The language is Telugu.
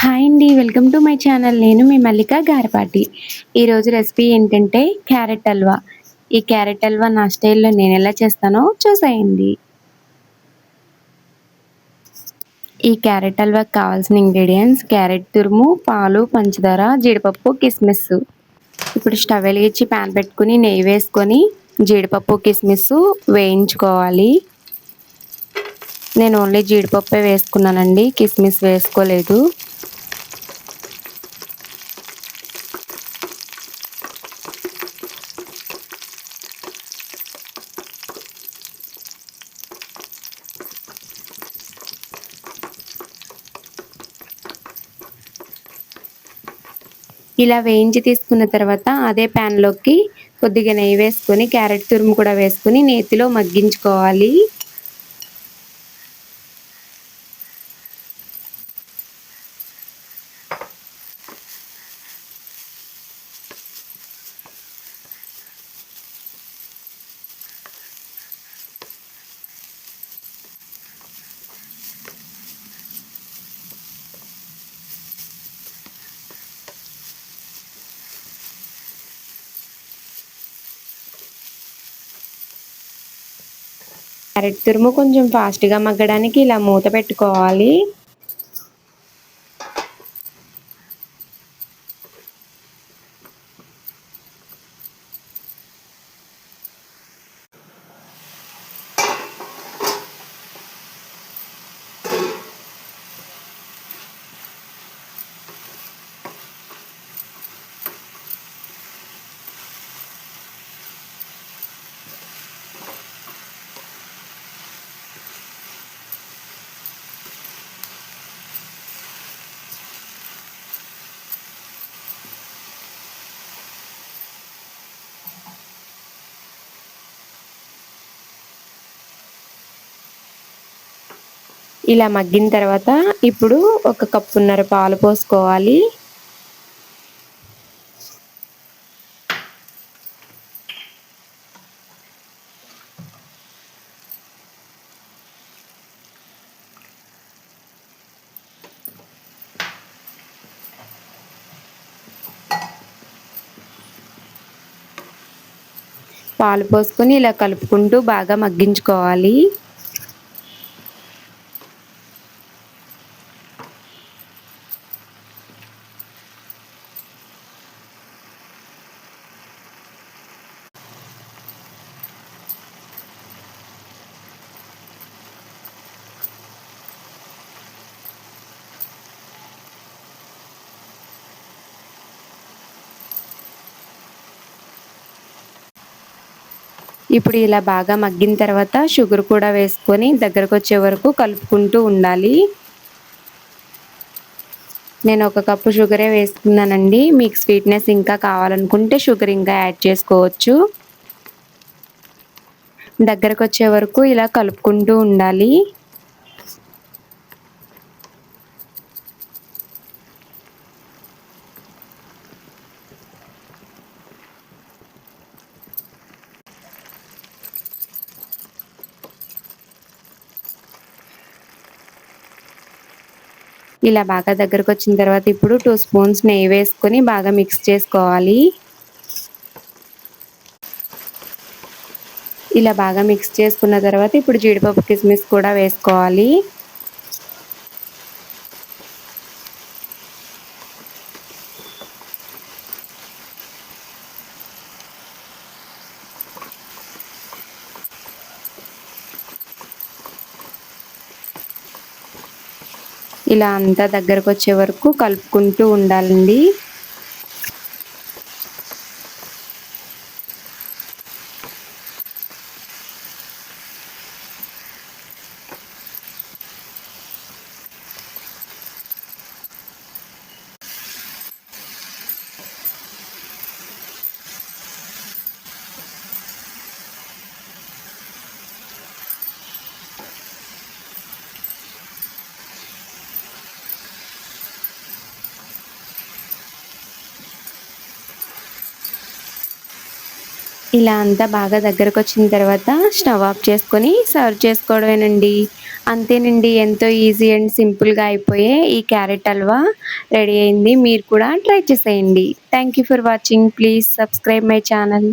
హాయ్ అండి. Welcome to my channel. నేను మీ మల్లిక గారపాటి. ఈరోజు రెసిపీ ఏంటంటే క్యారెట్ హల్వా. ఈ క్యారెట్ హల్వా నా స్టైల్‌లో నేనెలా చేస్తానో చూసేయండి. ఈ క్యారెట్ హల్వాకి కావాల్సిన ఇంగ్రీడియెంట్స్ క్యారెట్ తురుము, పాలు, పంచదార, జీడిపప్పు, కిస్మిస్. ఇప్పుడు స్టవ్ వెలిగించి పాన్ పెట్టుకొని నెయ్యి వేసుకొని జీడిపప్పు, కిస్మిస్ వేయించుకోవాలి. నేను ఓన్లీ జీడిపప్పే వేసుకున్నానండి. కిస్మిస్ వేసుకోలేదు. ఇలా వేయించి తీసుకున్న తర్వాత అదే ప్యాన్‌లోకి కొద్దిగా నెయ్యి వేసుకొని క్యారెట్ తురుము కూడా వేసుకొని నేతిలో మగ్గించుకోవాలి. క్యారెట్ తురుము కొంచెం ఫాస్ట్‌గా మగ్గడానికి ఇలా మూత పెట్టుకోవాలి. ఇలా మగ్గిన తర్వాత ఇప్పుడు ఒక కప్పున్నర పాలు పోసుకోవాలి. పాలు పోసుకొని ఇలా కలుపుకుంటూ బాగా మగ్గించుకోవాలి. ఇప్పుడు ఇలా బాగా మగ్గిన తర్వాత షుగర్ కూడా వేసుకొని దగ్గరకు వచ్చే వరకు కలుపుకుంటూ ఉండాలి. నేను ఒక కప్పు షుగరే వేసుకున్నానండి. మీకు స్వీట్‌నెస్ ఇంకా కావాలనుకుంటే షుగర్ ఇంకా యాడ్ చేసుకోవచ్చు. దగ్గరకు వచ్చే వరకు ఇలా కలుపుకుంటూ ఉండాలి. ఇలా బాగా దగ్గరకు వచ్చిన తర్వాత ఇప్పుడు 2 స్పూన్స్ నెయ్యి వేసుకొని బాగా మిక్స్ చేసుకోవాలి. ఇలా బాగా మిక్స్ చేసుకున్న తర్వాత ఇప్పుడు జీడిపప్పు, కిస్మిస్ కూడా వేసుకోవాలి. ఇలా అంతా దగ్గరకు వచ్చే వరకు కలుపుకుంటూ ఉండాలండి. ఇలా అంతా బాగా దగ్గరకు వచ్చిన తర్వాత స్టవ్ ఆఫ్ చేసుకొని సర్వ్ చేసుకోవడమేనండి. అంతేనండి, ఎంతో ఈజీ అండ్ సింపుల్గా అయిపోయే ఈ క్యారెట్ హల్వా రెడీ అయింది. మీరు కూడా ట్రై చేసేయండి. Thank you for watching. Please subscribe my channel.